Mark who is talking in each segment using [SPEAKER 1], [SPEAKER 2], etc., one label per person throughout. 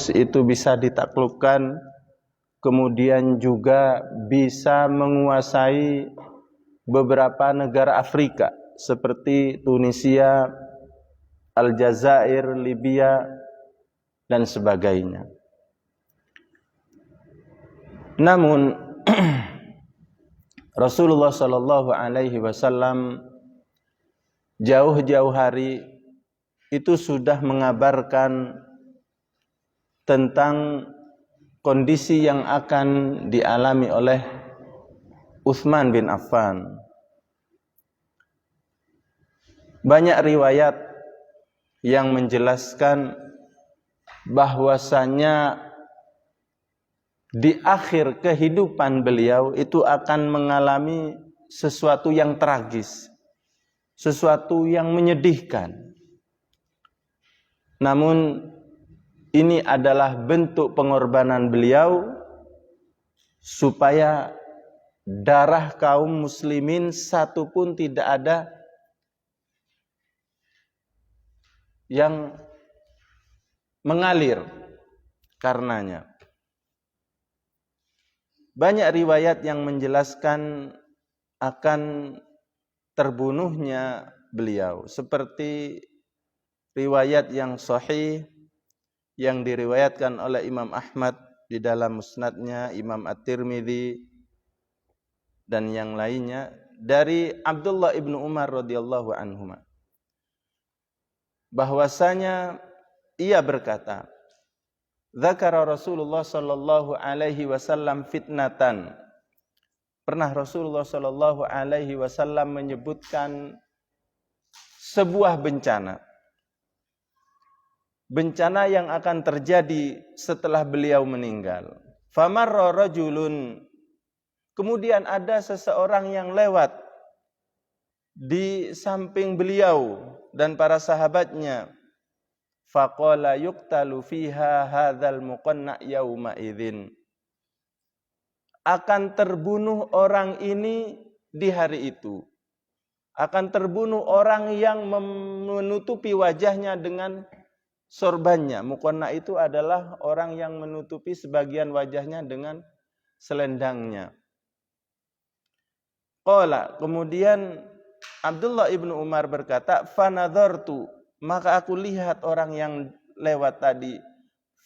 [SPEAKER 1] Kudus itu bisa ditaklukkan, kemudian juga bisa menguasai beberapa negara Afrika seperti Tunisia, Aljazair, Libya, dan sebagainya. Namun Rasulullah Shallallahu Alaihi Wasallam jauh-jauh hari itu sudah mengabarkan tentang kondisi yang akan dialami oleh Utsman bin Affan. Banyak riwayat yang menjelaskan bahwasanya di akhir kehidupan beliau itu akan mengalami sesuatu yang tragis, sesuatu yang menyedihkan. Namun ini adalah bentuk pengorbanan beliau supaya darah kaum muslimin satu pun tidak ada yang mengalir karenanya. Banyak riwayat yang menjelaskan akan terbunuhnya beliau, seperti riwayat yang sahih yang diriwayatkan oleh Imam Ahmad di dalam musnadnya, Imam At-Tirmidzi dan yang lainnya dari Abdullah ibnu Umar radhiyallahu anhuma, bahwasanya ia berkata, Dzakara Rasulullah sallallahu alaihi wasallam fitnatan. Pernah Rasulullah sallallahu alaihi wasallam menyebutkan sebuah bencana. Bencana yang akan terjadi setelah beliau meninggal. Famarra rajulun. Kemudian ada seseorang yang lewat di samping beliau dan para sahabatnya. Faqala yuqtalu fiha hadzal muqanna yauma idzin. Akan terbunuh orang ini di hari itu. Akan terbunuh orang yang menutupi wajahnya dengan sorbannya. Muqanna itu adalah orang yang menutupi sebagian wajahnya dengan selendangnya. Qala, kemudian Abdullah ibnu Umar berkata, fanadhartu, maka aku lihat orang yang lewat tadi,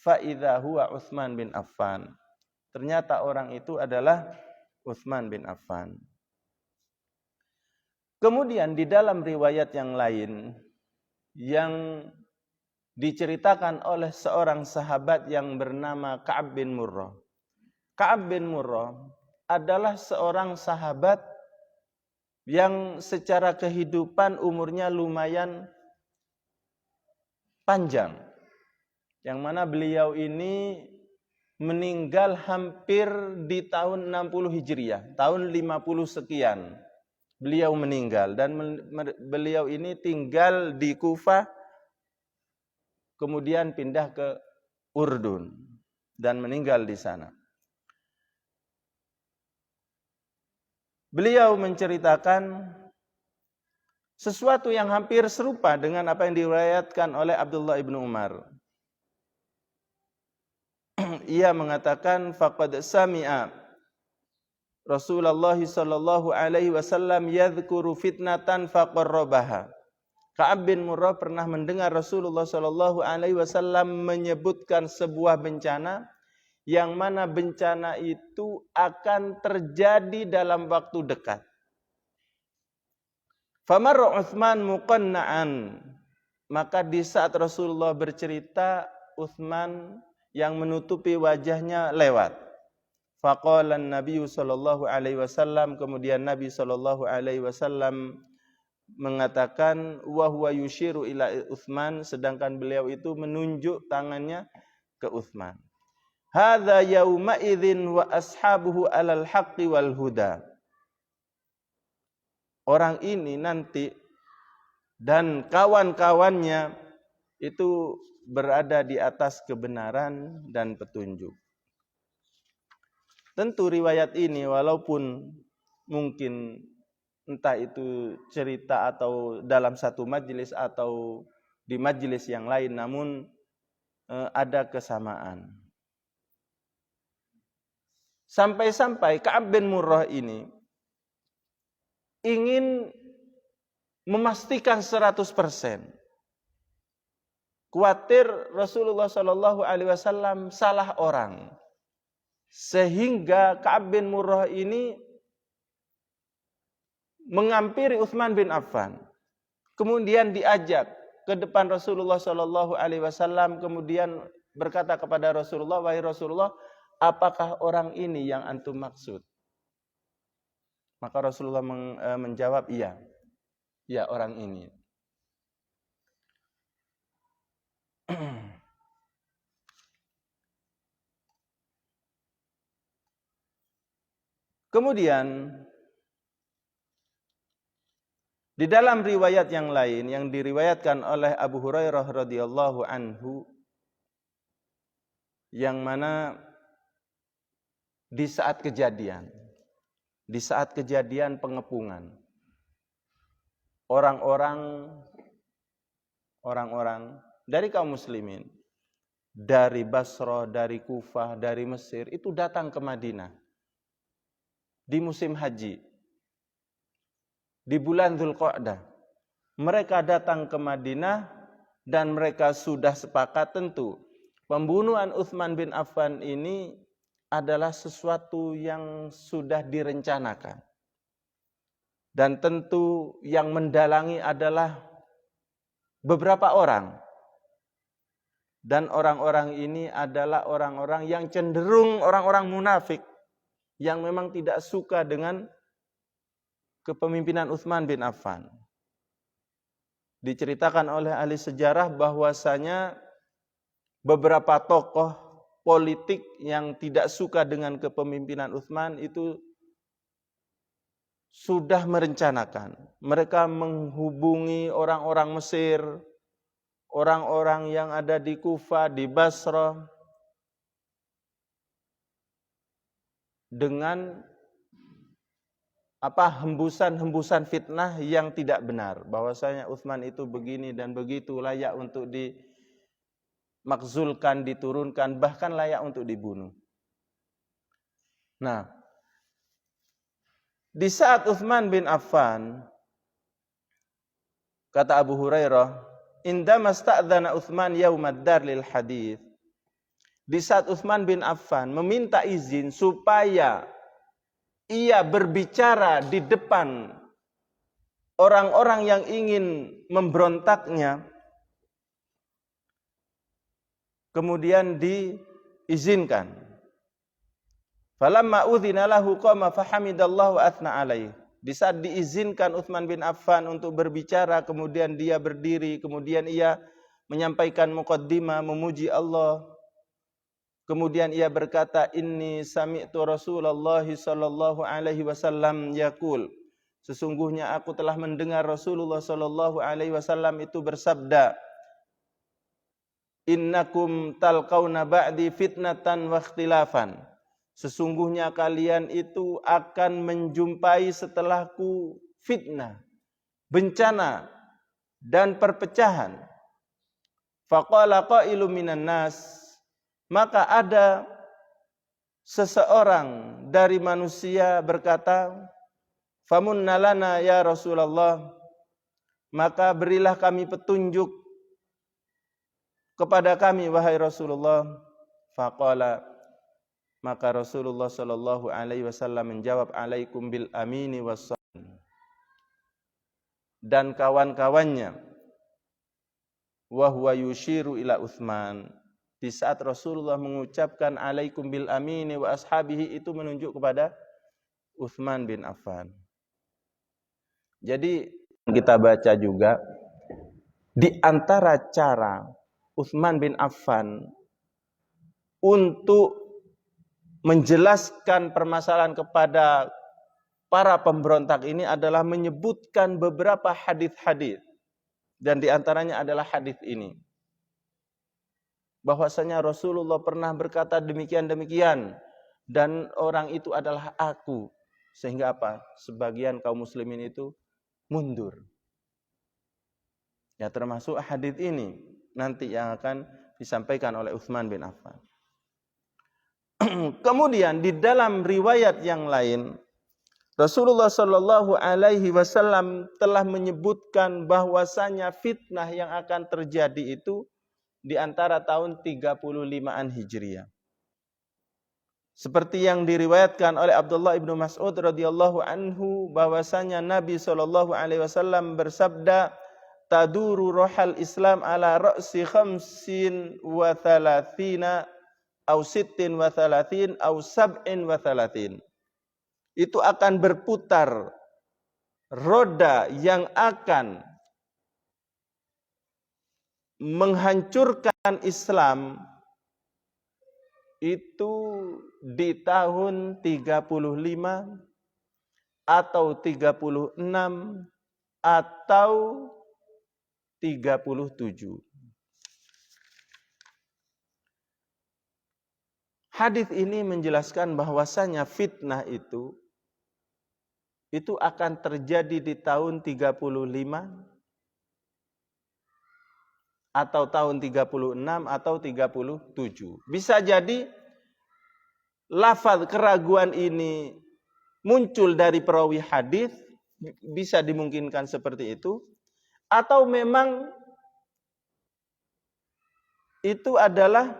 [SPEAKER 1] fa idza huwa Utsman bin Affan. Ternyata orang itu adalah Utsman bin Affan. Kemudian di dalam riwayat yang lain yang diceritakan oleh seorang sahabat yang bernama Ka'ab bin Murrah. Ka'ab bin Murrah adalah seorang sahabat yang secara kehidupan umurnya lumayan panjang. Yang mana beliau ini meninggal hampir di tahun 60 Hijriah, tahun 50 sekian. Beliau meninggal dan beliau ini tinggal di Kufah, kemudian pindah ke Urdun dan meninggal di sana. Beliau menceritakan sesuatu yang hampir serupa dengan apa yang diriwayatkan oleh Abdullah ibnu Umar. Ia mengatakan faqad sami'a Rasulullah sallallahu alaihi wasallam yadhkuru fitnatan faqarrabaha. Ka'ab bin Murrah pernah mendengar Rasulullah sallallahu alaihi wasallam menyebutkan sebuah bencana yang mana bencana itu akan terjadi dalam waktu dekat. Famarra Utsman muqanna'an, maka di saat Rasulullah bercerita, Utsman yang menutupi wajahnya lewat. Faqala an-nabiy sallallahu alaihi wasallam, kemudian Nabi sallallahu alaihi wasallam mengatakan wa huwa yushiru ila Utsman, sedangkan beliau itu menunjuk tangannya ke Utsman. Hadza yauma idzin wa ashabuhu alal haqqi wal huda. Orang ini nanti dan kawan-kawannya itu berada di atas kebenaran dan petunjuk. Tentu riwayat ini walaupun mungkin entah itu cerita atau dalam satu majelis atau di majelis yang lain, namun ada kesamaan. Sampai-sampai Ka'ab bin Murrah ini ingin memastikan 100%. Khawatir Rasulullah Shallallahu Alaihi Wasallam salah orang, sehingga Ka'ab bin Murrah ini mengampiri Utsman bin Affan, kemudian diajak ke depan Rasulullah Shallallahu Alaihi Wasallam, kemudian berkata kepada Rasulullah, wahai Rasulullah, apakah orang ini yang antum maksud? Maka Rasulullah menjawab, iya, ya orang ini. Kemudian di dalam riwayat yang lain yang diriwayatkan oleh Abu Hurairah radhiyallahu anhu, yang mana di saat kejadian pengepungan, orang-orang dari kaum muslimin, dari Basra, dari Kufah, dari Mesir itu datang ke Madinah di musim haji, di bulan Dzulqa'dah. Mereka datang ke Madinah dan mereka sudah sepakat tentu pembunuhan Utsman bin Affan ini adalah sesuatu yang sudah direncanakan. Dan tentu yang mendalangi adalah beberapa orang. Dan orang-orang ini adalah orang-orang yang cenderung orang-orang munafik, yang memang tidak suka dengan kepemimpinan Utsman bin Affan. Diceritakan oleh ahli sejarah bahwasanya beberapa tokoh politik yang tidak suka dengan kepemimpinan Utsman itu sudah merencanakan. Mereka menghubungi orang-orang Mesir, orang-orang yang ada di Kufah, di Basra, dengan hembusan fitnah yang tidak benar, bahwasanya Utsman itu begini dan begitu, layak untuk dimakzulkan, diturunkan, bahkan layak untuk dibunuh. Nah, di saat Utsman bin Affan, kata Abu Hurairah, indama sta'dzana Utsman yaumad dar lil hadits, di saat Utsman bin Affan meminta izin supaya ia berbicara di depan orang-orang yang ingin memberontaknya, kemudian diizinkan. Falamma udzina lahu qama fahamidallahu atsna alaihi. Di saat diizinkan Utsman bin Affan untuk berbicara, kemudian dia berdiri, kemudian ia menyampaikan muqaddimah, memuji Allah. Kemudian ia berkata, inni sami'tu Rasulullah sallallahu alaihi wasallam yaqul, sesungguhnya aku telah mendengar Rasulullah sallallahu alaihi wasallam itu bersabda, innakum talqauna ba'di fitnatan wa ikhtilafan, sesungguhnya kalian itu akan menjumpai setelahku fitnah, bencana dan perpecahan. Faqala qailun minan nas, maka ada seseorang dari manusia berkata, famunna lana ya Rasulullah, maka berilah kami petunjuk kepada kami wahai Rasulullah. Faqala, maka Rasulullah sallallahu alaihi wasallam menjawab, alaikum bil amini wassan, dan kawan-kawannya, wa huwa yushiru ila Utsman. Di saat Rasulullah mengucapkan alaikum bil amini wa ashabihi, itu menunjuk kepada Utsman bin Affan. Jadi kita baca juga di antara cara Utsman bin Affan untuk menjelaskan permasalahan kepada para pemberontak ini adalah menyebutkan beberapa hadis-hadis, dan di antaranya adalah hadis ini, bahwasanya Rasulullah pernah berkata demikian-demikian dan orang itu adalah aku, sehingga apa? Sebagian kaum muslimin itu mundur. Ya, termasuk hadis ini nanti yang akan disampaikan oleh Utsman bin Affan. Kemudian di dalam riwayat yang lain, Rasulullah Shallallahu Alaihi Wasallam telah menyebutkan bahwasanya fitnah yang akan terjadi itu di antara tahun 35-an Hijriah. Seperti yang diriwayatkan oleh Abdullah ibnu Mas'ud radhiyallahu anhu bahwasanya Nabi Shallallahu Alaihi Wasallam bersabda, "Taduru rohal Islam ala ra'si khamsin wa thalathina au sittin wa thalathin au sab'in wa thalathin." Itu akan berputar roda yang akan menghancurkan Islam itu di tahun 35 atau 36 atau 37. Hadis ini menjelaskan bahwasanya fitnah itu akan terjadi di tahun 35 atau tahun 36 atau 37. Bisa jadi lafaz keraguan ini muncul dari perawi hadis, bisa dimungkinkan seperti itu, atau memang itu adalah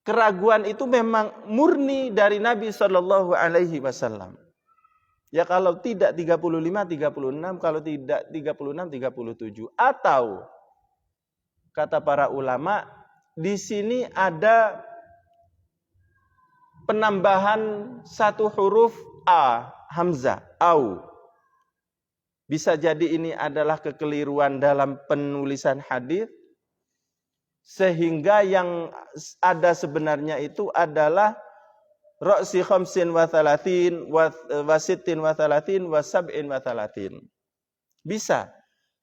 [SPEAKER 1] keraguan itu memang murni dari Nabi Shallallahu Alaihi Wasallam. Ya kalau tidak 35, 36, kalau tidak 36, 37. Atau kata para ulama, di sini ada penambahan satu huruf a, hamzah, au. Bisa jadi ini adalah kekeliruan dalam penulisan hadis, sehingga yang ada sebenarnya itu adalah ra'si khamsin wa thalathin wa sittin wa thalathin wa sab'in wa thalathin. Bisa.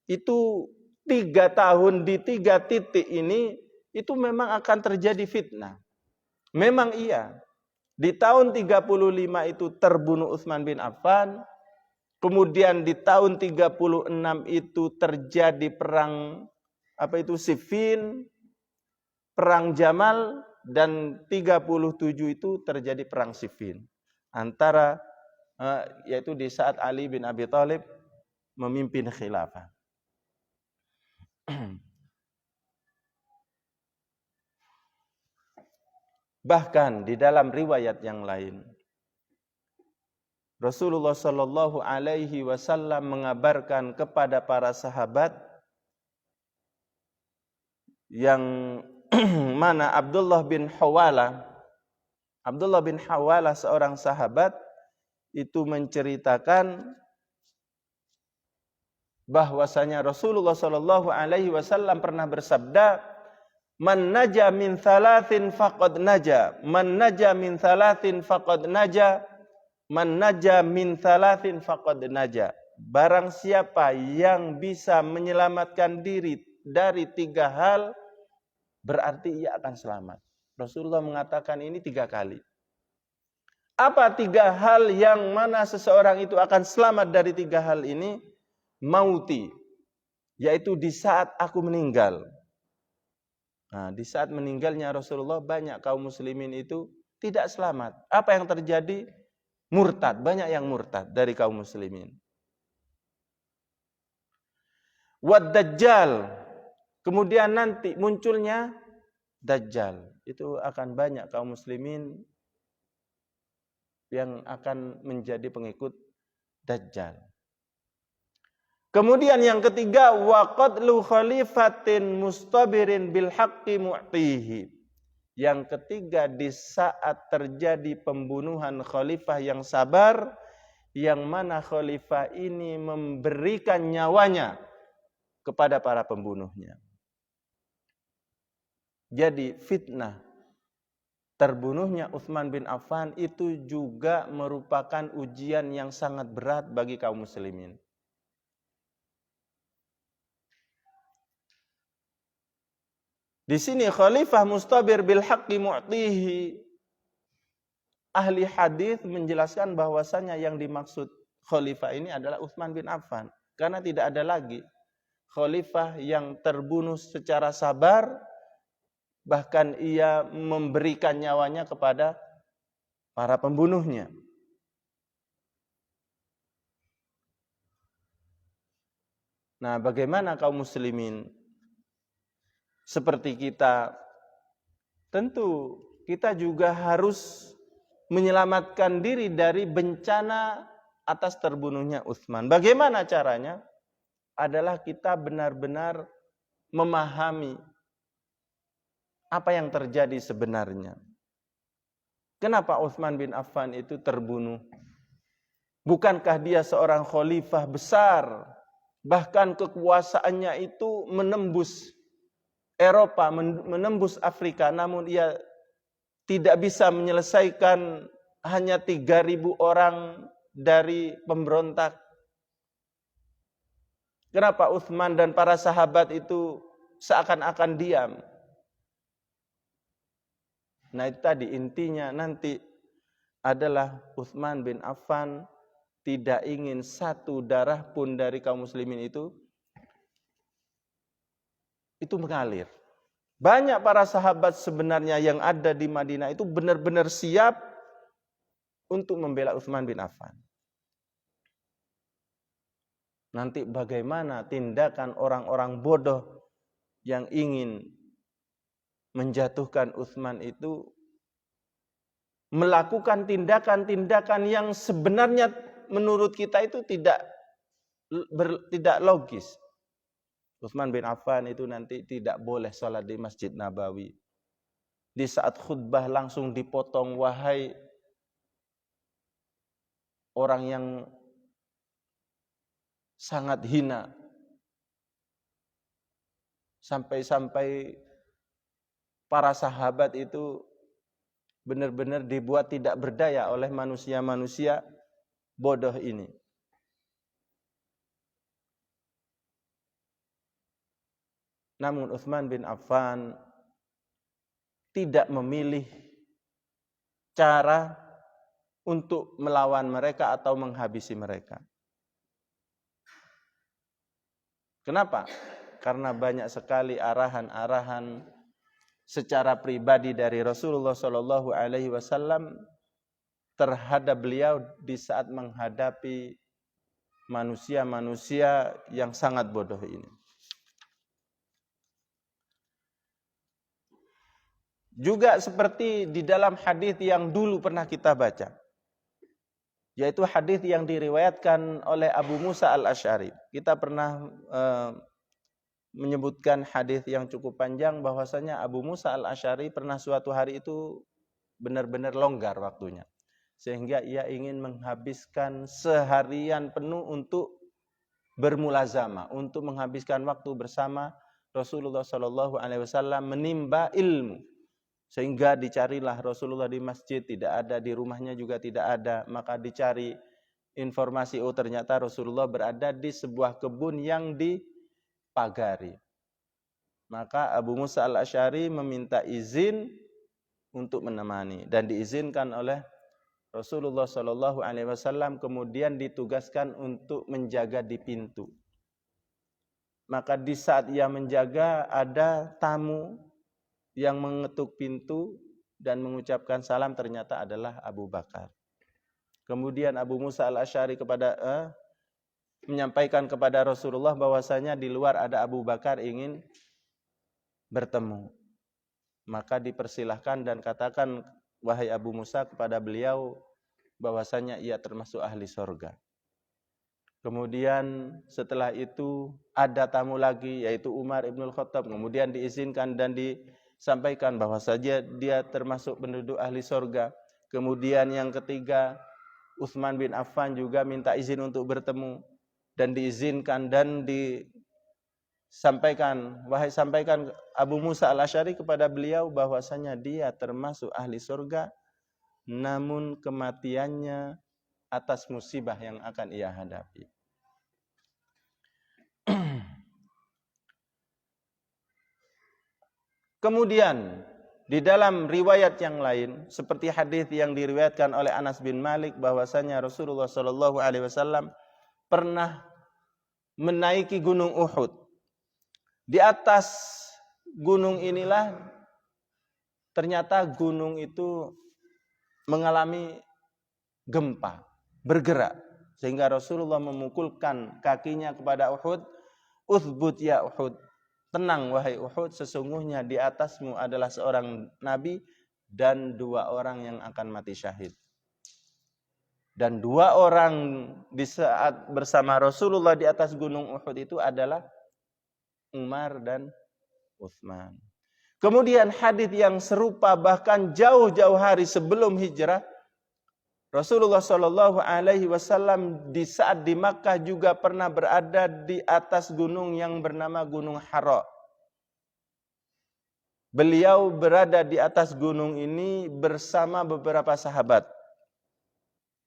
[SPEAKER 1] Itu 3 tahun di 3 titik ini itu memang akan terjadi fitnah. Memang iya. Di tahun 35 itu terbunuh Utsman bin Affan. Kemudian di tahun 36 itu terjadi perang Siffin, perang Jamal, dan 37 itu terjadi perang Siffin. Antara yaitu di saat Ali bin Abi Thalib memimpin khilafah. Bahkan di dalam riwayat yang lain, Rasulullah Shallallahu Alaihi Wasallam mengabarkan kepada para sahabat yang mana Abdullah bin Hawala seorang sahabat itu menceritakan bahwasanya Rasulullah Shallallahu Alaihi Wasallam pernah bersabda, "Man naja min thalathin faqad naja, man naja min thalathin faqad naja, man naja min thalathin faqad naja." Barang siapa yang bisa menyelamatkan diri dari 3 hal, berarti ia akan selamat. Rasulullah mengatakan ini 3 kali. Apa 3 hal yang mana seseorang itu akan selamat dari 3 hal ini? Mauti, yaitu di saat aku meninggal. Nah, di saat meninggalnya Rasulullah, banyak kaum muslimin itu tidak selamat. Apa yang terjadi? Murtad, banyak yang murtad dari kaum muslimin. Wad Dajjal, kemudian nanti munculnya Dajjal. Itu akan banyak kaum muslimin yang akan menjadi pengikut Dajjal. Kemudian yang ketiga, wa qatlu khalifatin mustabirin bil haqqi mu'tihi. Yang ketiga, di saat terjadi pembunuhan khalifah yang sabar, yang mana khalifah ini memberikan nyawanya kepada para pembunuhnya. Jadi fitnah terbunuhnya Utsman bin Affan itu juga merupakan ujian yang sangat berat bagi kaum muslimin. Di sini khalifah mustabir bil haqqi mu'tihi. Ahli hadis menjelaskan bahwasanya yang dimaksud khalifah ini adalah Utsman bin Affan, karena tidak ada lagi khalifah yang terbunuh secara sabar, bahkan ia memberikan nyawanya kepada para pembunuhnya. Nah, bagaimana kaum muslimin seperti kita? Tentu kita juga harus menyelamatkan diri dari bencana atas terbunuhnya Utsman. Bagaimana caranya? Adalah kita benar-benar memahami apa yang terjadi sebenarnya. Kenapa Utsman bin Affan itu terbunuh? Bukankah dia seorang khalifah besar? Bahkan kekuasaannya itu menembus Eropa, menembus Afrika, namun ia tidak bisa menyelesaikan hanya 3.000 orang dari pemberontak. Kenapa Utsman dan para sahabat itu seakan-akan diam? Nah, itu tadi intinya nanti adalah Utsman bin Affan tidak ingin satu darah pun dari kaum muslimin itu mengalir. Banyak para sahabat sebenarnya yang ada di Madinah itu benar-benar siap untuk membela Utsman bin Affan. Nanti bagaimana tindakan orang-orang bodoh yang ingin menjatuhkan Utsman itu melakukan tindakan-tindakan yang sebenarnya menurut kita itu tidak logis. Utsman bin Affan itu nanti tidak boleh sholat di Masjid Nabawi. Di saat khutbah langsung dipotong, wahai orang yang sangat hina. Sampai-sampai para sahabat itu benar-benar dibuat tidak berdaya oleh manusia-manusia bodoh ini. Namun Utsman bin Affan tidak memilih cara untuk melawan mereka atau menghabisi mereka. Kenapa? Karena banyak sekali arahan-arahan secara pribadi dari Rasulullah Shallallahu Alaihi Wasallam terhadap beliau di saat menghadapi manusia-manusia yang sangat bodoh ini. Juga seperti di dalam hadis yang dulu pernah kita baca, yaitu hadis yang diriwayatkan oleh Abu Musa al-Asy'ari. Kita pernah menyebutkan hadis yang cukup panjang bahwasanya Abu Musa al-Asy'ari pernah suatu hari itu benar-benar longgar waktunya, sehingga ia ingin menghabiskan seharian penuh untuk bermulazamah, untuk menghabiskan waktu bersama Rasulullah Shallallahu Alaihi Wasallam menimba ilmu. Sehingga dicarilah Rasulullah di masjid, tidak ada, di rumahnya juga tidak ada. Maka dicari informasi, oh ternyata Rasulullah berada di sebuah kebun yang dipagari. Maka Abu Musa al-Asy'ari meminta izin untuk menemani, dan diizinkan oleh Rasulullah Shallallahu Alaihi Wasallam. Kemudian ditugaskan untuk menjaga di pintu. Maka di saat ia menjaga, ada tamu yang mengetuk pintu dan mengucapkan salam, ternyata adalah Abu Bakar. Kemudian Abu Musa al-Asy'ari menyampaikan kepada Rasulullah bahwasanya di luar ada Abu Bakar ingin bertemu. Maka dipersilahkan dan katakan, wahai Abu Musa, kepada beliau bahwasanya ia termasuk ahli surga. Kemudian setelah itu ada tamu lagi, yaitu Umar ibnul Khattab. Kemudian diizinkan dan disampaikan bahwa saja dia termasuk penduduk ahli surga. Kemudian yang ketiga, Utsman bin Affan juga minta izin untuk bertemu, dan diizinkan dan disampaikan, sampaikan Abu Musa al-Asy'ari kepada beliau bahwasanya dia termasuk ahli surga, namun kematiannya atas musibah yang akan ia hadapi. Kemudian di dalam riwayat yang lain, seperti hadis yang diriwayatkan oleh Anas bin Malik bahwasanya Rasulullah Shallallahu Alaihi Wasallam pernah menaiki gunung Uhud Di atas gunung inilah ternyata gunung itu mengalami gempa, bergerak. Sehingga Rasulullah memukulkan kakinya kepada Uhud, "Uthbut ya Uhud." Tenang wahai Uhud, sesungguhnya di atasmu adalah seorang nabi dan 2 orang yang akan mati syahid. Dan 2 orang di saat bersama Rasulullah di atas gunung Uhud itu adalah Umar dan Utsman. Kemudian hadis yang serupa bahkan jauh-jauh hari sebelum hijrah, Rasulullah Shallallahu Alaihi Wasallam di saat di Makkah juga pernah berada di atas gunung yang bernama Gunung Hara. Beliau berada di atas gunung ini bersama beberapa sahabat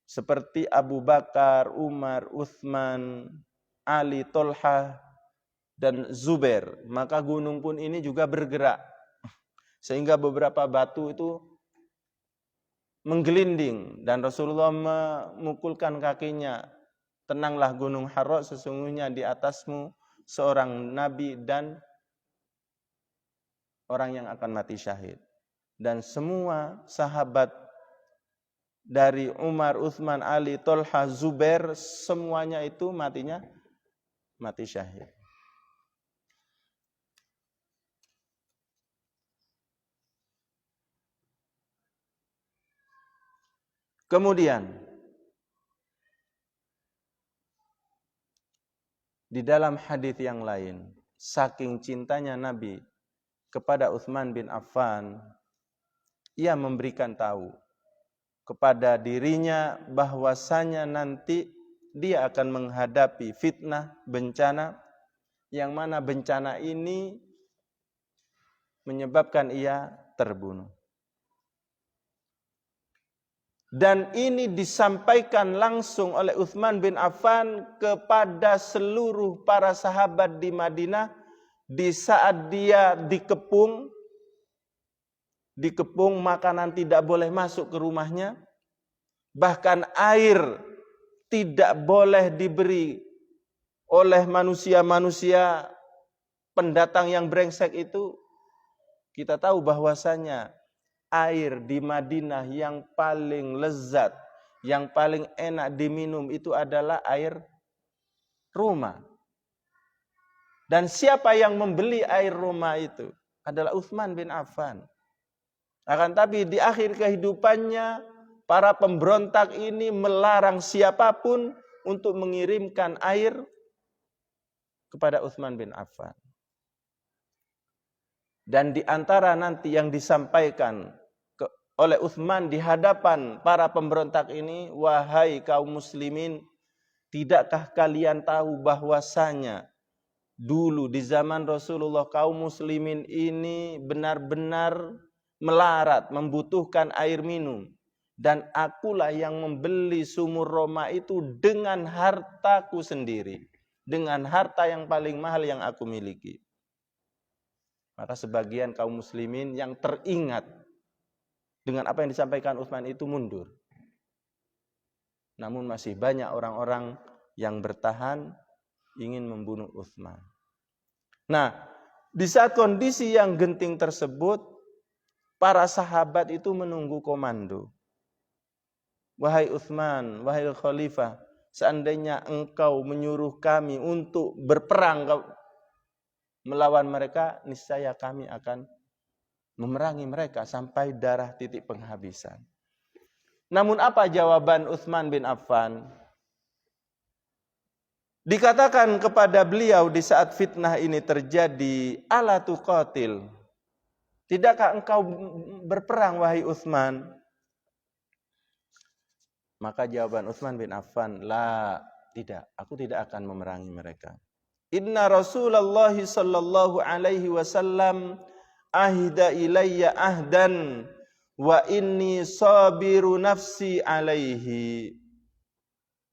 [SPEAKER 1] seperti Abu Bakar, Umar, Utsman, Ali, Tolhah, dan Zubair. Maka gunung pun ini juga bergerak sehingga beberapa batu itu menggelinding dan Rasulullah memukulkan kakinya, "Tenanglah gunung Hara, sesungguhnya di atasmu seorang nabi dan orang yang akan mati syahid." Dan semua sahabat dari Umar, Utsman, Ali, Tolhah, Zubair, semuanya itu matinya mati syahid. Kemudian di dalam hadis yang lain, saking cintanya Nabi kepada Utsman bin Affan, ia memberikan tahu kepada dirinya bahwasanya nanti dia akan menghadapi fitnah, bencana, yang mana bencana ini menyebabkan ia terbunuh. Dan ini disampaikan langsung oleh Utsman bin Affan kepada seluruh para sahabat di Madinah di saat dia dikepung makanan tidak boleh masuk ke rumahnya, bahkan air tidak boleh diberi oleh manusia-manusia pendatang yang brengsek itu. Kita tahu bahwasanya air di Madinah yang paling lezat, yang paling enak diminum itu adalah air Roma. Dan siapa yang membeli air Roma itu? Adalah Utsman bin Affan. Akan tapi di akhir kehidupannya, para pemberontak ini melarang siapapun untuk mengirimkan air kepada Utsman bin Affan. Dan di antara nanti yang disampaikan oleh Utsman di hadapan para pemberontak ini, "Wahai kaum muslimin, tidakkah kalian tahu bahwasanya dulu di zaman Rasulullah kaum muslimin ini benar-benar melarat, membutuhkan air minum. Dan akulah yang membeli sumur Roma itu dengan hartaku sendiri, dengan harta yang paling mahal yang aku miliki." Maka sebagian kaum muslimin yang teringat dengan apa yang disampaikan Utsman itu mundur. Namun masih banyak orang-orang yang bertahan ingin membunuh Utsman. Nah, di saat kondisi yang genting tersebut, para sahabat itu menunggu komando. "Wahai Utsman, wahai Khalifah, seandainya engkau menyuruh kami untuk berperang melawan mereka, niscaya kami akan memerangi mereka sampai darah titik penghabisan." Namun apa jawaban Utsman bin Affan? Dikatakan kepada beliau di saat fitnah ini terjadi, "Ala tuqatil?" Tidakkah engkau berperang wahai Utsman? Maka jawaban Utsman bin Affan, "La, tidak, aku tidak akan memerangi mereka. Inna Rasulullah sallallahu alaihi wasallam ahda ilayya ahdan wa inni sabiru nafsi alaihi."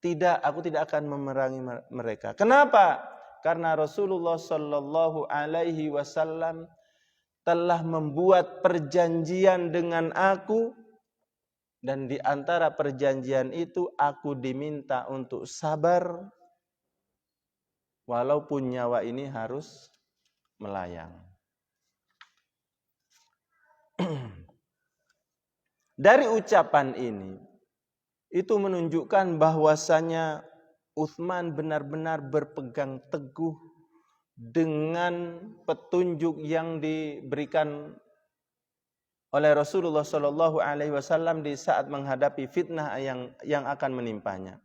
[SPEAKER 1] Tidak, aku tidak akan memerangi mereka. Kenapa? Karena Rasulullah sallallahu alaihi wasallam telah membuat perjanjian dengan aku, dan di antara perjanjian itu aku diminta untuk sabar walaupun nyawa ini harus melayang. Dari ucapan ini, itu menunjukkan bahwasanya Utsman benar-benar berpegang teguh dengan petunjuk yang diberikan oleh Rasulullah Shallallahu Alaihi Wasallam di saat menghadapi fitnah yang akan menimpanya.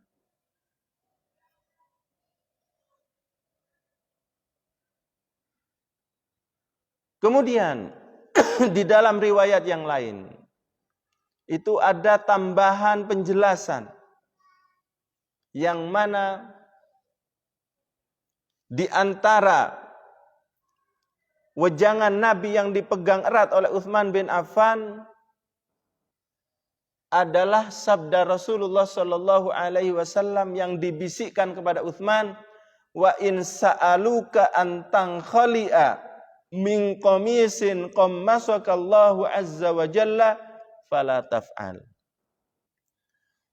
[SPEAKER 1] Kemudian di dalam riwayat yang lain itu ada tambahan penjelasan yang mana di antara wejangan Nabi yang dipegang erat oleh Utsman bin Affan adalah sabda Rasulullah Shallallahu Alaihi Wasallam yang dibisikkan kepada Utsman, wa in sa'aluka antang khali'a min qamisin qammasakallahu azza wa jalla fala taf'al.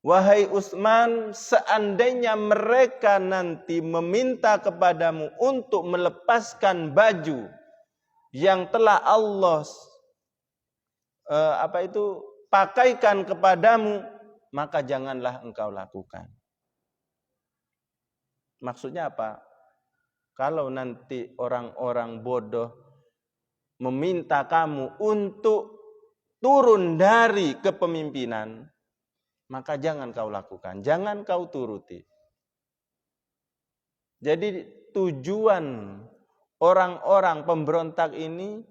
[SPEAKER 1] Wahai Utsman, seandainya mereka nanti meminta kepadamu untuk melepaskan baju yang telah Allah pakaikan kepadamu, maka janganlah engkau lakukan. Maksudnya apa? Kalau nanti orang-orang bodoh meminta kamu untuk turun dari kepemimpinan, maka jangan kau lakukan, jangan kau turuti. Jadi tujuan orang-orang pemberontak ini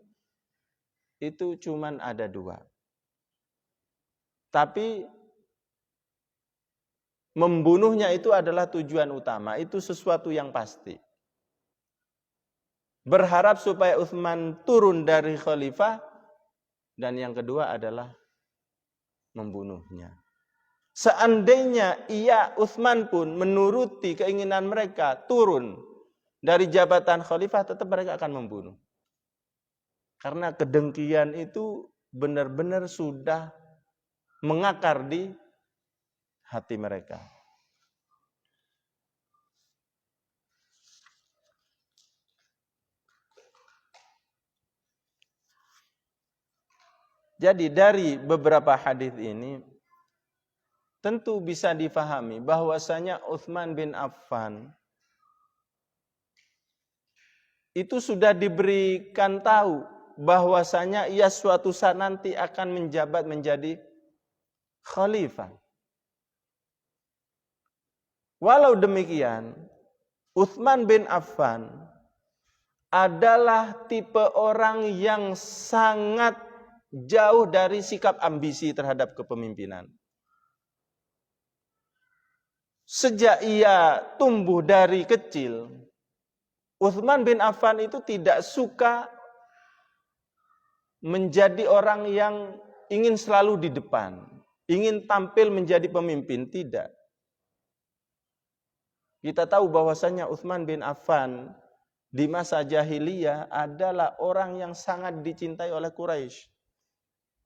[SPEAKER 1] itu cuman ada dua. Tapi membunuhnya itu adalah tujuan utama, itu sesuatu yang pasti. Berharap supaya Utsman turun dari khalifah, dan yang kedua adalah membunuhnya. Seandainya Utsman pun menuruti keinginan mereka turun dari jabatan khalifah, tetap mereka akan membunuh. Karena kedengkian itu benar-benar sudah mengakar di hati mereka. Jadi dari beberapa hadis ini tentu bisa difahami bahwasanya Utsman bin Affan itu sudah diberikan tahu bahwasanya ia suatu saat nanti akan menjabat menjadi khalifah. Walau demikian, Utsman bin Affan adalah tipe orang yang sangat jauh dari sikap ambisi terhadap kepemimpinan. Sejak ia tumbuh dari kecil, Utsman bin Affan itu tidak suka menjadi orang yang ingin selalu di depan, ingin tampil menjadi pemimpin, tidak. Kita tahu bahwasanya Utsman bin Affan di masa jahiliyah adalah orang yang sangat dicintai oleh Quraisy.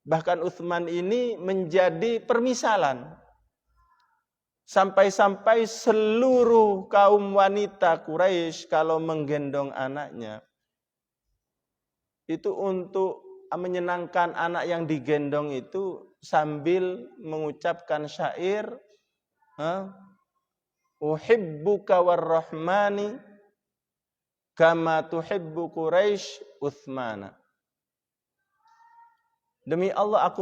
[SPEAKER 1] Bahkan Utsman ini menjadi permisalan. Sampai-sampai seluruh kaum wanita Quraisy kalau menggendong anaknya, itu untuk menyenangkan anak yang digendong itu sambil mengucapkan syair, uhibbuka warrahmani kama tuhibbu Quraisy Utsmana. Demi Allah aku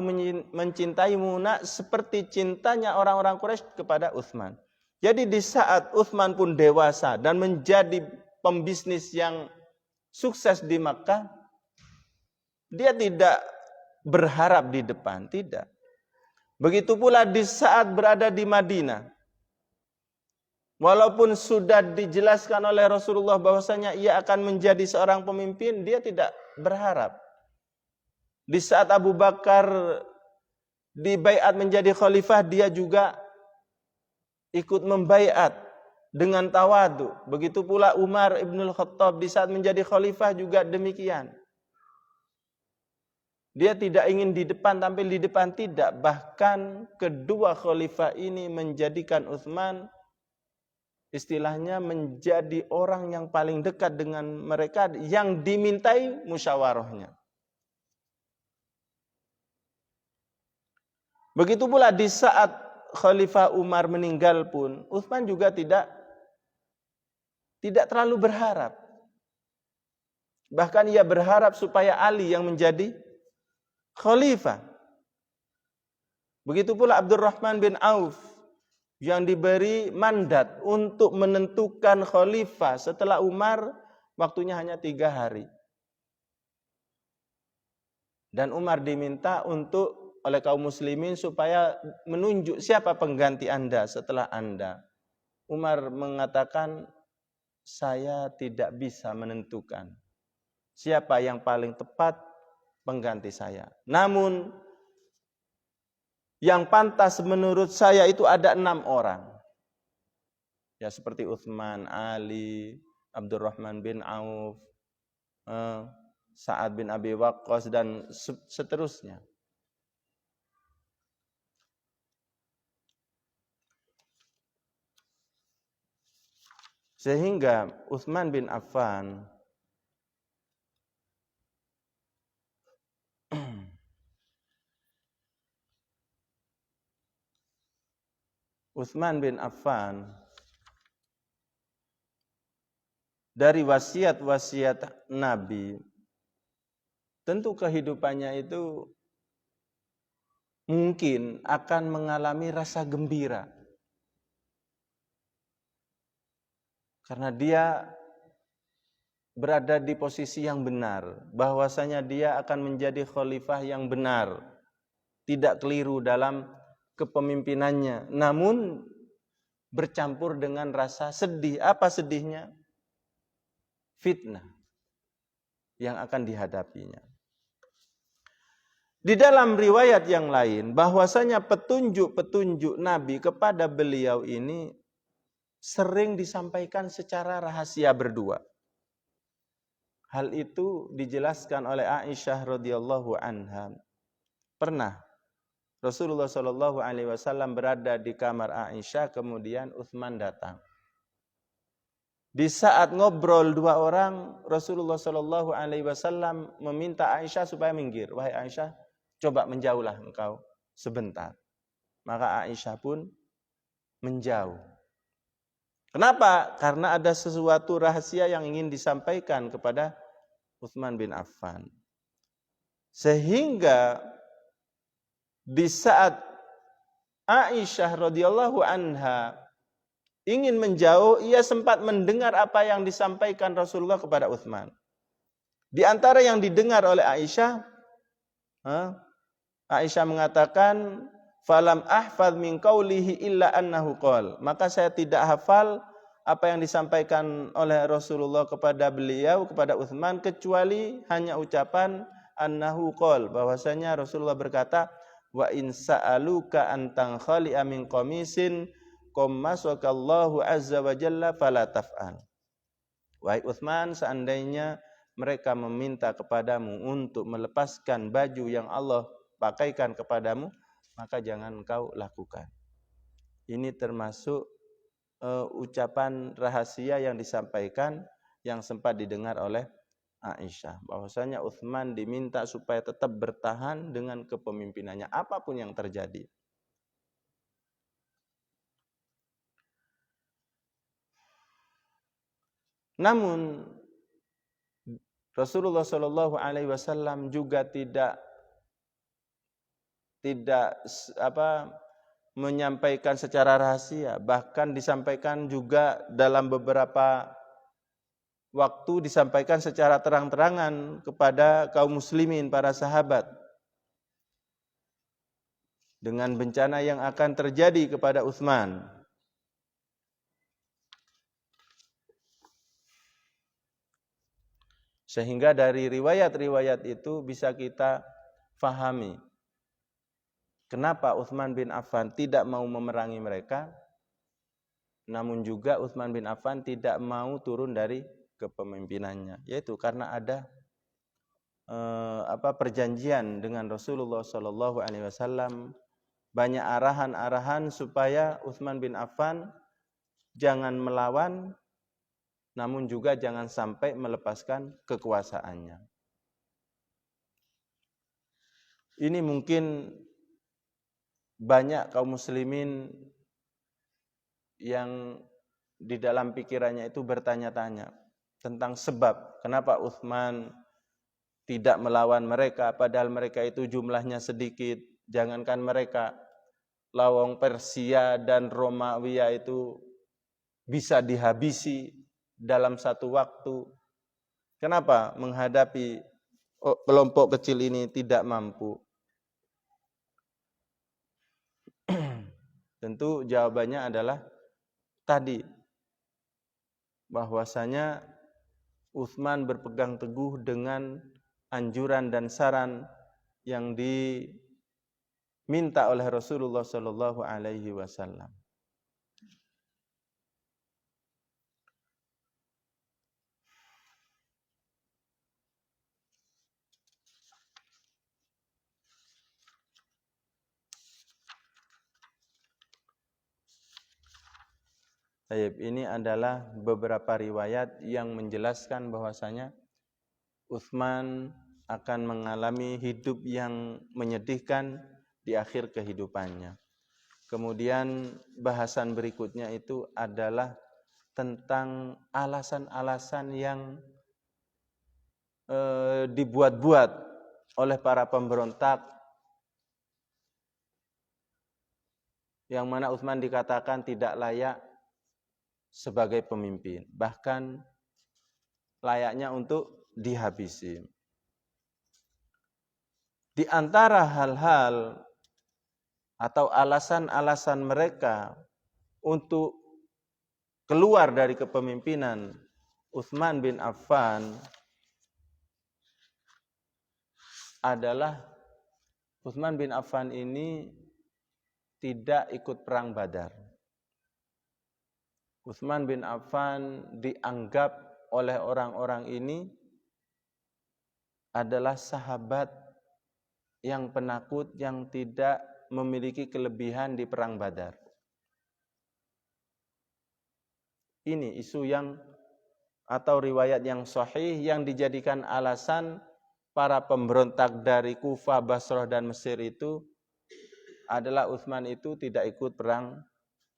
[SPEAKER 1] mencintaimu nak seperti cintanya orang-orang Quraisy kepada Utsman. Jadi di saat Utsman pun dewasa dan menjadi pembisnis yang sukses di Makkah, dia tidak berharap di depan, tidak. Begitu pula di saat berada di Madinah. Walaupun sudah dijelaskan oleh Rasulullah bahwasanya ia akan menjadi seorang pemimpin, dia tidak berharap. Di saat Abu Bakar dibaiat menjadi khalifah, dia juga ikut membaiat dengan tawadu. Begitu pula Umar ibnul Khattab di saat menjadi khalifah juga demikian. Dia tidak ingin di depan, tampil di depan, tidak. Bahkan kedua khalifah ini menjadikan Utsman istilahnya menjadi orang yang paling dekat dengan mereka yang dimintai musyawarahnya. Begitu pula di saat Khalifah Umar meninggal pun, Utsman juga tidak terlalu berharap. Bahkan ia berharap supaya Ali yang menjadi khalifah. Begitu pula Abdurrahman bin Auf yang diberi mandat untuk menentukan khalifah setelah Umar, waktunya hanya 3 hari. Dan Umar diminta oleh kaum muslimin supaya menunjuk siapa pengganti Anda setelah Anda. Umar mengatakan, saya tidak bisa menentukan siapa yang paling tepat pengganti saya. Namun yang pantas menurut saya itu ada 6 orang. Ya seperti Utsman, Ali, Abdurrahman bin Auf, Sa'ad bin Abi Waqqas dan seterusnya. Sehingga Utsman bin Affan dari wasiat-wasiat Nabi, tentu kehidupannya itu mungkin akan mengalami rasa gembira. Karena dia berada di posisi yang benar, bahwasanya dia akan menjadi khalifah yang benar, tidak keliru dalam kepemimpinannya, namun bercampur dengan rasa sedih. Apa sedihnya? Fitnah yang akan dihadapinya. Di dalam riwayat yang lain, bahwasanya petunjuk-petunjuk Nabi kepada beliau ini sering disampaikan secara rahasia berdua. Hal itu dijelaskan oleh Aisyah radhiyallahu anha. Pernah Rasulullah Shallallahu alaihi wasallam berada di kamar Aisyah, kemudian Utsman datang. Di saat ngobrol 2 orang, Rasulullah Shallallahu alaihi wasallam meminta Aisyah supaya minggir. Wahai Aisyah, coba menjauhlah engkau sebentar. Maka Aisyah pun menjauh. Kenapa? Karena ada sesuatu rahasia yang ingin disampaikan kepada Utsman bin Affan. Sehingga di saat Aisyah radhiyallahu anha ingin menjauh, ia sempat mendengar apa yang disampaikan Rasulullah kepada Utsman. Di antara yang didengar oleh Aisyah, Aisyah mengatakan, falam ahfadz min qaulihi illa annahu qala. Maka saya tidak hafal apa yang disampaikan oleh Rasulullah kepada beliau, kepada Utsman, kecuali hanya ucapan annahu qala, bahwasanya Rasulullah berkata, wa in sa'aluka an tankhali'a min qamisin qammasakallahu azza wa jalla fala taf'al. Wahai Utsman, seandainya mereka meminta kepadamu untuk melepaskan baju yang Allah pakaikan kepadamu, maka jangan engkau lakukan. Ini termasuk ucapan rahasia yang disampaikan yang sempat didengar oleh Aisyah, bahwasanya Utsman diminta supaya tetap bertahan dengan kepemimpinannya apapun yang terjadi. Namun Rasulullah Shallallahu alaihi wasallam juga tidak menyampaikan secara rahasia, bahkan disampaikan juga dalam beberapa waktu disampaikan secara terang-terangan kepada kaum muslimin, para sahabat, dengan bencana yang akan terjadi kepada Utsman. Sehingga dari riwayat-riwayat itu bisa kita fahami kenapa Utsman bin Affan tidak mau memerangi mereka, namun juga Utsman bin Affan tidak mau turun dari kepemimpinannya, yaitu karena ada perjanjian dengan Rasulullah Shallallahu alaihi wasallam, banyak arahan-arahan supaya Utsman bin Affan jangan melawan, namun juga jangan sampai melepaskan kekuasaannya. Ini mungkin banyak kaum muslimin yang di dalam pikirannya itu bertanya-tanya tentang sebab kenapa Utsman tidak melawan mereka, padahal mereka itu jumlahnya sedikit. Jangankan mereka, lawang Persia dan Romawi itu bisa dihabisi dalam satu waktu. Kenapa menghadapi kelompok kecil ini tidak mampu? Tentu jawabannya adalah tadi, bahwasanya Utsman berpegang teguh dengan anjuran dan saran yang diminta oleh Rasulullah Shallallahu Alaihi Wasallam. Baik, ini adalah beberapa riwayat yang menjelaskan bahwasanya Utsman akan mengalami hidup yang menyedihkan di akhir kehidupannya. Kemudian bahasan berikutnya itu adalah tentang alasan-alasan yang dibuat-buat oleh para pemberontak, yang mana Utsman dikatakan tidak layak sebagai pemimpin, bahkan layaknya untuk dihabisi. Di antara hal-hal atau alasan-alasan mereka untuk keluar dari kepemimpinan Utsman bin Affan adalah Utsman bin Affan ini tidak ikut perang Badar. Utsman bin Affan dianggap oleh orang-orang ini adalah sahabat yang penakut, yang tidak memiliki kelebihan di perang Badar. Ini isu yang atau riwayat yang sahih yang dijadikan alasan para pemberontak dari Kufah, Basrah dan Mesir itu adalah Utsman itu tidak ikut perang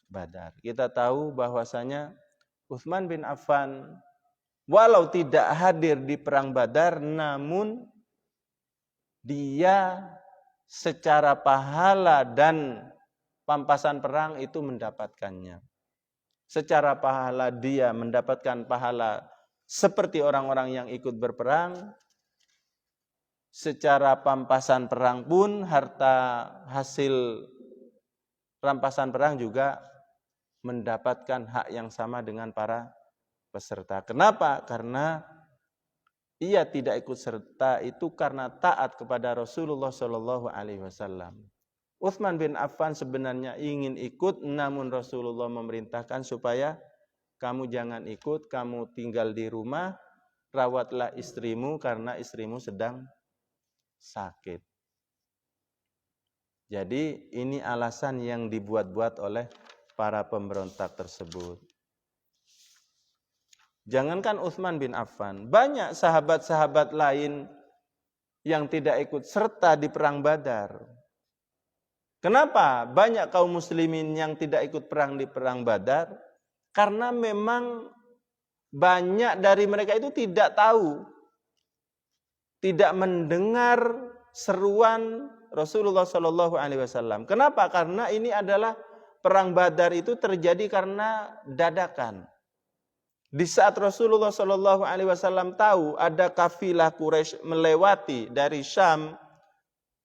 [SPEAKER 1] Badar. Kita tahu bahwasanya Utsman bin Affan walau tidak hadir di perang Badar, namun dia secara pahala dan pampasan perang itu mendapatkannya. Secara pahala dia mendapatkan pahala seperti orang-orang yang ikut berperang. Secara pampasan perang pun harta hasil rampasan perang juga mendapatkan hak yang sama dengan para peserta. Kenapa? Karena ia tidak ikut serta itu karena taat kepada Rasulullah Shallallahu Alaihi Wasallam. Utsman bin Affan sebenarnya ingin ikut, namun Rasulullah memerintahkan supaya kamu jangan ikut, kamu tinggal di rumah, rawatlah istrimu karena istrimu sedang sakit. Jadi ini alasan yang dibuat-buat oleh para pemberontak tersebut. Jangankan Utsman bin Affan, banyak sahabat-sahabat lain yang tidak ikut serta di perang Badar. Kenapa banyak kaum muslimin yang tidak ikut perang di perang Badar? Karena memang banyak dari mereka itu tidak tahu, tidak mendengar seruan Rasulullah Shallallahu Alaihi Wasallam. Kenapa? Karena ini adalah perang Badar itu terjadi karena dadakan. Di saat Rasulullah Shallallahu Alaihi Wasallam tahu ada kafilah Quraisy melewati dari Syam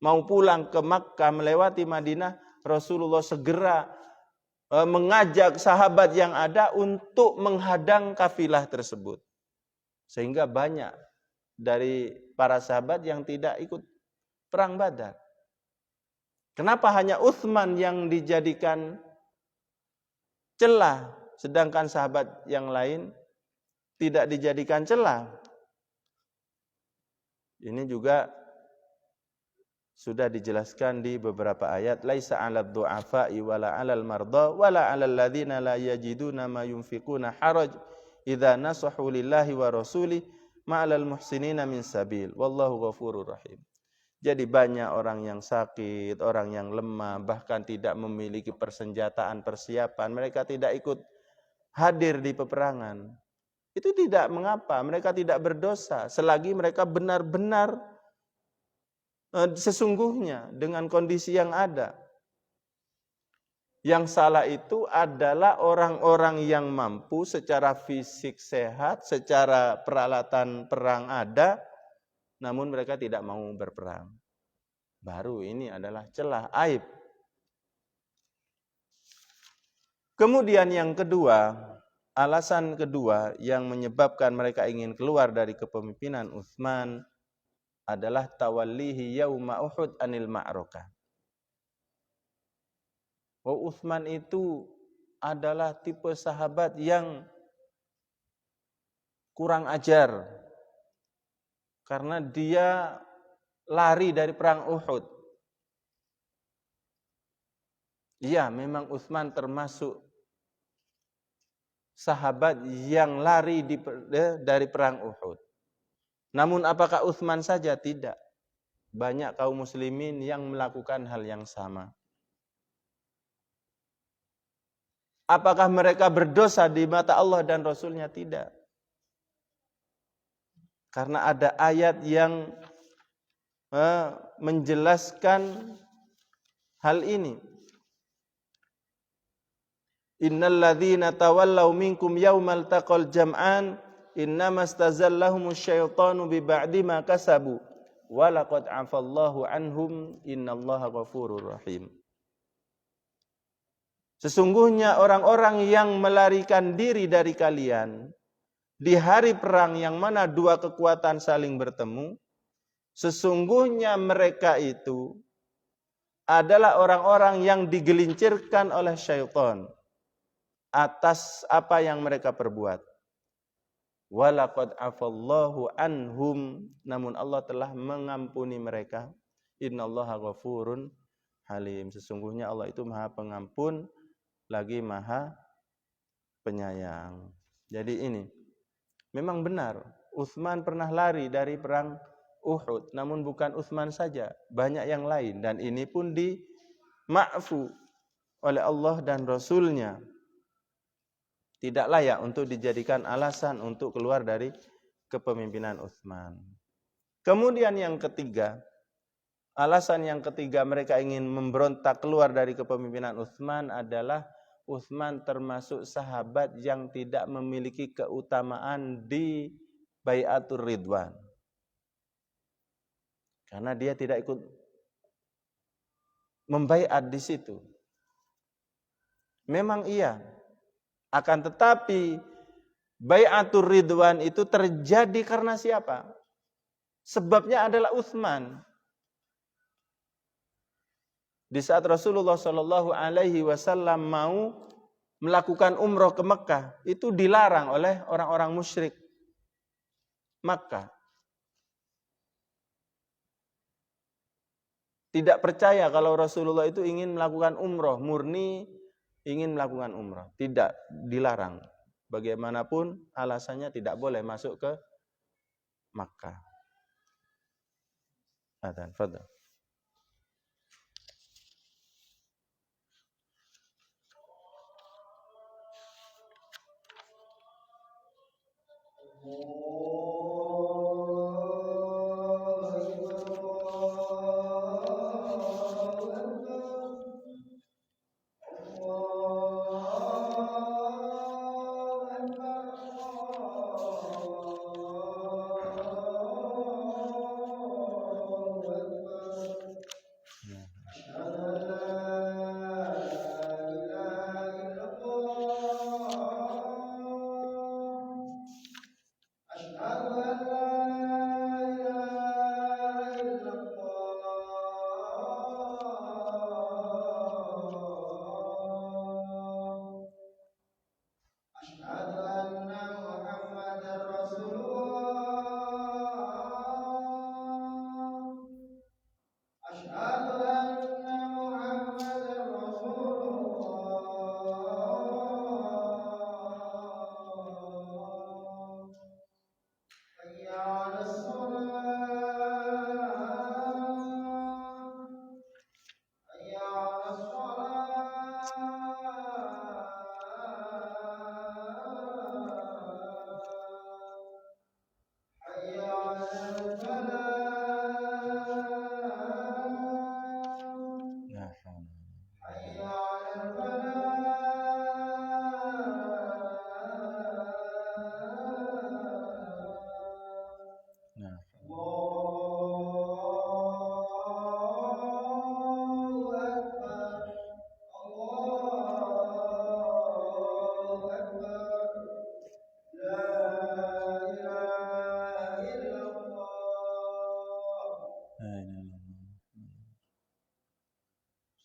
[SPEAKER 1] mau pulang ke Makkah melewati Madinah, Rasulullah segera mengajak sahabat yang ada untuk menghadang kafilah tersebut. Sehingga banyak dari para sahabat yang tidak ikut perang Badar. Kenapa hanya Utsman yang dijadikan celah, sedangkan sahabat yang lain tidak dijadikan celah? Ini juga sudah dijelaskan di beberapa ayat, laisa 'alad du'afa'i wala 'alal marda wala 'alal ladzina la yajiduna ma yunfiquna haraj idza nasahu lillahi wa rasuli ma'alal muhsinina min sabil wallahu ghafurur rahim. Jadi banyak orang yang sakit, orang yang lemah, bahkan tidak memiliki persenjataan, persiapan, mereka tidak ikut hadir di peperangan. Itu tidak mengapa, mereka tidak berdosa selagi mereka benar-benar sesungguhnya dengan kondisi yang ada. Yang salah itu adalah orang-orang yang mampu secara fisik sehat, secara peralatan perang ada, namun mereka tidak mau berperang. Baru ini adalah celah, aib. Kemudian yang kedua, alasan kedua yang menyebabkan mereka ingin keluar dari kepemimpinan Utsman adalah tawallihi yauma Uhud anil ma'rakah. Utsman itu adalah tipe sahabat yang kurang ajar karena dia lari dari perang Uhud. Iya, memang Utsman termasuk sahabat yang lari dari perang Uhud. Namun apakah Utsman saja? Tidak. Banyak kaum muslimin yang melakukan hal yang sama. Apakah mereka berdosa di mata Allah dan Rasulnya? Tidak. Karena ada ayat yang menjelaskan hal ini. Innal ladzina tawallaw minkum yaumal taqal jam'an innamastazallahum syaitanu bi ba'di ma kasabu wa laqad 'afallahu anhum innallaha ghafurur rahim. Sesungguhnya orang-orang yang melarikan diri dari kalian di hari perang yang mana dua kekuatan saling bertemu, sesungguhnya mereka itu adalah orang-orang yang digelincirkan oleh syaitan atas apa yang mereka perbuat. Walaqad afallahu anhum, namun Allah telah mengampuni mereka. Innallaha ghafurun halim. Sesungguhnya Allah itu Maha Pengampun lagi Maha Penyayang. Jadi ini memang benar, Utsman pernah lari dari perang Uhud, namun bukan Utsman saja, banyak yang lain, dan ini pun dima'fu oleh Allah dan Rasulnya. Tidak layak untuk dijadikan alasan untuk keluar dari kepemimpinan Utsman. Kemudian yang ketiga, alasan yang ketiga mereka ingin memberontak keluar dari kepemimpinan Utsman adalah Utsman termasuk sahabat yang tidak memiliki keutamaan di Bai'atur Ridwan. Karena dia tidak ikut membaiat di situ. Memang iya. Akan tetapi Bai'atur Ridwan itu terjadi karena siapa? Sebabnya adalah Utsman. Di saat Rasulullah Shallallahu Alaihi Wasallam mau melakukan umroh ke Mekah, itu dilarang oleh orang-orang musyrik Makkah. Tidak percaya kalau Rasulullah itu ingin melakukan umroh, murni ingin melakukan umroh. Tidak, dilarang. Bagaimanapun alasannya tidak boleh masuk ke Makkah. Adzan, fadhil.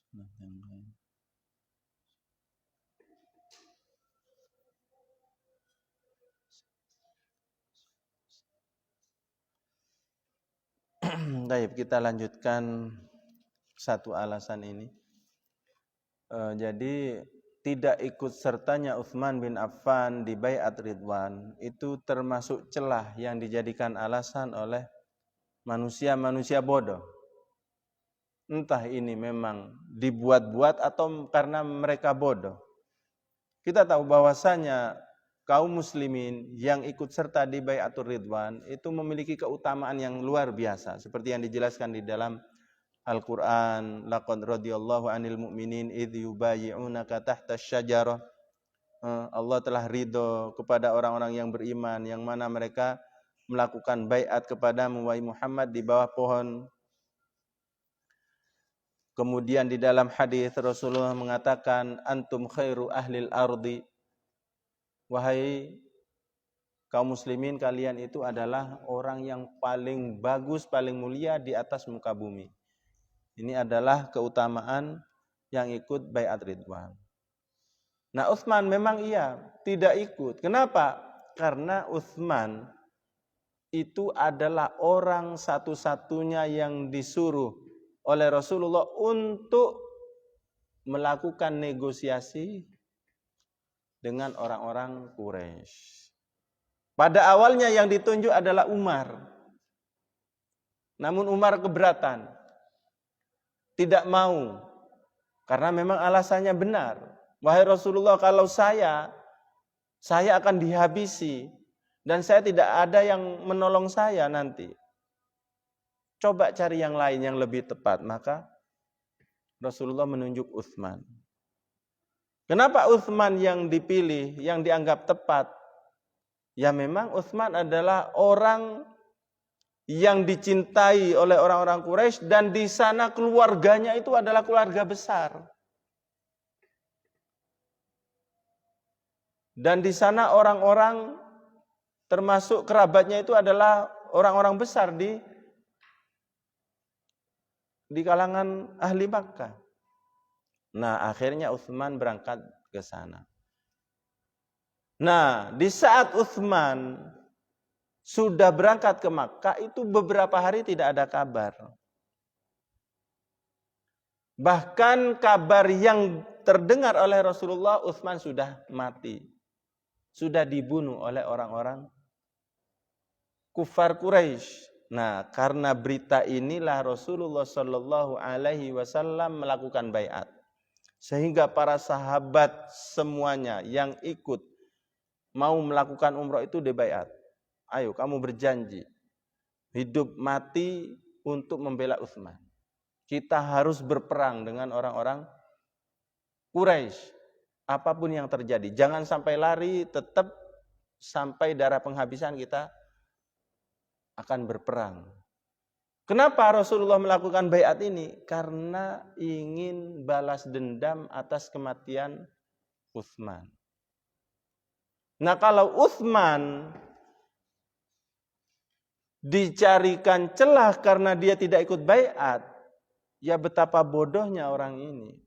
[SPEAKER 1] Baik, kita lanjutkan satu alasan ini. Jadi tidak ikut sertanya Utsman bin Affan di Baiat Ridwan itu termasuk celah yang dijadikan alasan oleh manusia-manusia bodoh. Entah ini memang dibuat-buat atau karena mereka bodoh. Kita tahu bahwasanya kaum muslimin yang ikut serta di Baiatur Ridwan itu memiliki keutamaan yang luar biasa seperti yang dijelaskan di dalam Al-Quran, laqad radhiyallahu 'anil mu'minin idh yubayyi'unaka tahta asy-syajarah. Allah telah ridho kepada orang-orang yang beriman yang mana mereka melakukan baiat kepadamu wahai Muhammad di bawah pohon. Kemudian di dalam hadis Rasulullah mengatakan antum khairu ahlil ardi. Wahai kaum muslimin, kalian itu adalah orang yang paling bagus, paling mulia di atas muka bumi. Ini adalah keutamaan yang ikut Baiat Ridwan. Nah, Utsman memang tidak ikut. Kenapa? Karena Utsman itu adalah orang satu-satunya yang disuruh oleh Rasulullah untuk melakukan negosiasi dengan orang-orang Quraisy. Pada awalnya yang ditunjuk adalah Umar. Namun Umar keberatan. Tidak mau. Karena memang alasannya benar. Wahai Rasulullah, kalau saya akan dihabisi. Dan saya tidak ada yang menolong saya nanti. Coba cari yang lain yang lebih tepat. Maka Rasulullah menunjuk Utsman. Kenapa Utsman yang dipilih, yang dianggap tepat? Ya memang Utsman adalah orang yang dicintai oleh orang-orang Quraisy dan di sana keluarganya itu adalah keluarga besar. Dan di sana orang-orang termasuk kerabatnya itu adalah orang-orang besar di kalangan ahli Makkah. Nah, akhirnya Utsman berangkat ke sana. Nah, di saat Utsman sudah berangkat ke Makkah itu beberapa hari tidak ada kabar. Bahkan kabar yang terdengar oleh Rasulullah, Utsman sudah mati. Sudah dibunuh oleh orang-orang kufar Quraisy. Nah, karena berita inilah Rasulullah Shallallahu Alaihi Wasallam melakukan baiat. Sehingga para sahabat semuanya yang ikut mau melakukan umroh itu dibaiat. Ayo kamu berjanji hidup mati untuk membela Utsman. Kita harus berperang dengan orang-orang Quraisy. Apapun yang terjadi, jangan sampai lari, tetap sampai darah penghabisan kita akan berperang. Kenapa Rasulullah melakukan baiat ini? Karena ingin balas dendam atas kematian Utsman. Nah, kalau Utsman dicarikan celah karena dia tidak ikut baiat, ya betapa bodohnya orang ini.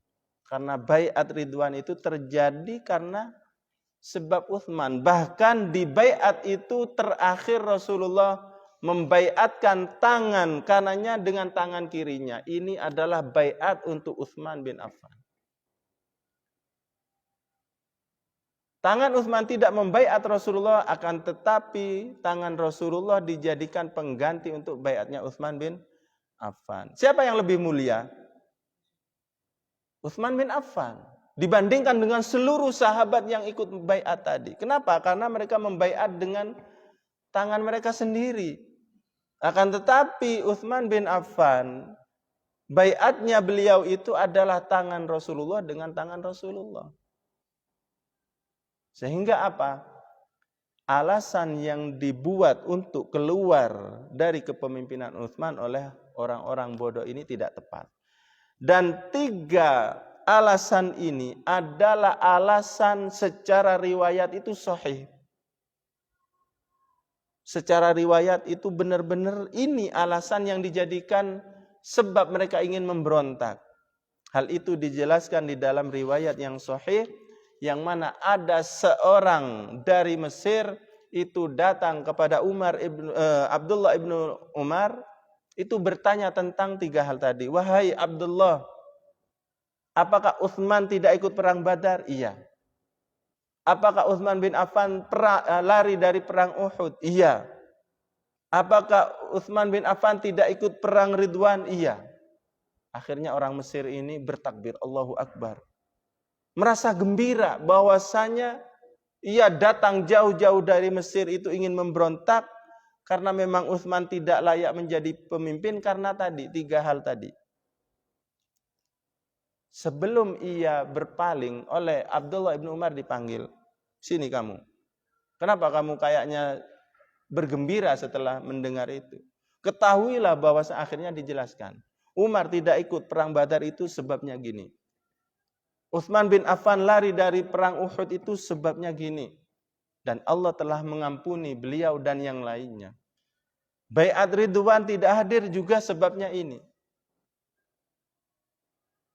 [SPEAKER 1] Karena baiat Ridwan itu terjadi karena sebab Utsman. Bahkan di baiat itu terakhir Rasulullah membaiatkan tangan kanannya dengan tangan kirinya. Ini adalah baiat untuk Utsman bin Affan. Tangan Utsman tidak membaiat Rasulullah, akan tetapi tangan Rasulullah dijadikan pengganti untuk baiatnya Utsman bin Affan. Siapa yang lebih mulia? Utsman bin Affan. Dibandingkan dengan seluruh sahabat yang ikut baiat tadi. Kenapa? Karena mereka membaiat dengan tangan mereka sendiri. Akan tetapi Utsman bin Affan, baiatnya beliau itu adalah tangan Rasulullah dengan tangan Rasulullah. Sehingga apa? Alasan yang dibuat untuk keluar dari kepemimpinan Utsman oleh orang-orang bodoh ini tidak tepat. Dan 3 alasan ini adalah alasan secara riwayat itu sahih. Secara riwayat itu benar-benar ini alasan yang dijadikan sebab mereka ingin memberontak. Hal itu dijelaskan di dalam riwayat yang sahih, yang mana ada seorang dari Mesir itu datang kepada Abdullah ibnu Umar, itu bertanya tentang 3 hal tadi. Wahai Abdullah, apakah Utsman tidak ikut perang Badar? Iya. Apakah Utsman bin Affan lari dari perang Uhud? Iya. Apakah Utsman bin Affan tidak ikut perang Ridwan? Iya. Akhirnya orang Mesir ini bertakbir, Allahu Akbar. Merasa gembira bahwasanya ia datang jauh-jauh dari Mesir itu ingin memberontak karena memang Utsman tidak layak menjadi pemimpin karena tadi 3 hal tadi. Sebelum ia berpaling, oleh Abdullah ibn Umar dipanggil, sini kamu. Kenapa kamu kayaknya bergembira setelah mendengar itu? Ketahuilah bahwa akhirnya dijelaskan, Umar tidak ikut perang Badar itu sebabnya gini. Utsman bin Affan lari dari perang Uhud itu sebabnya gini. Dan Allah telah mengampuni beliau dan yang lainnya. Bai'at Ridwan tidak hadir juga sebabnya ini.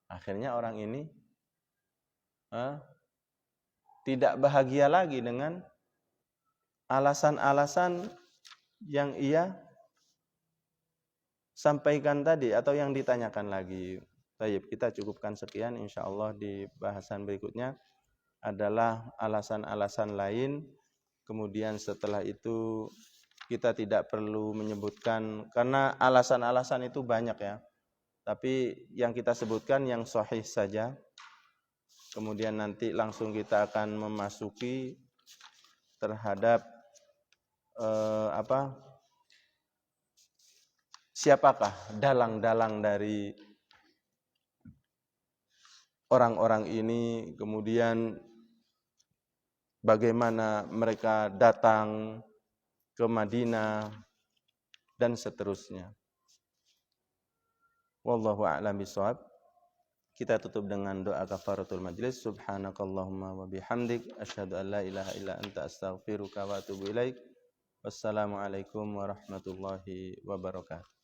[SPEAKER 1] Akhirnya orang ini tidak bahagia lagi dengan alasan-alasan yang ia sampaikan tadi atau yang ditanyakan lagi. Baik, kita cukupkan sekian. Insyaallah di bahasan berikutnya adalah alasan-alasan lain. Kemudian setelah itu kita tidak perlu menyebutkan, karena alasan-alasan itu banyak ya. Tapi yang kita sebutkan yang sahih saja. Kemudian nanti langsung kita akan memasuki terhadap siapakah dalang-dalang dari orang-orang ini, kemudian bagaimana mereka datang ke Madinah dan seterusnya. Wallahu a'lam bishawab. Kita tutup dengan doa kafaratul majlis. Subhanakallahumma wa bihamdik asyhadu an la ilaha illa anta astaghfiruka wa atubu ilaik. Wassalamualaikum warahmatullahi wabarakatuh.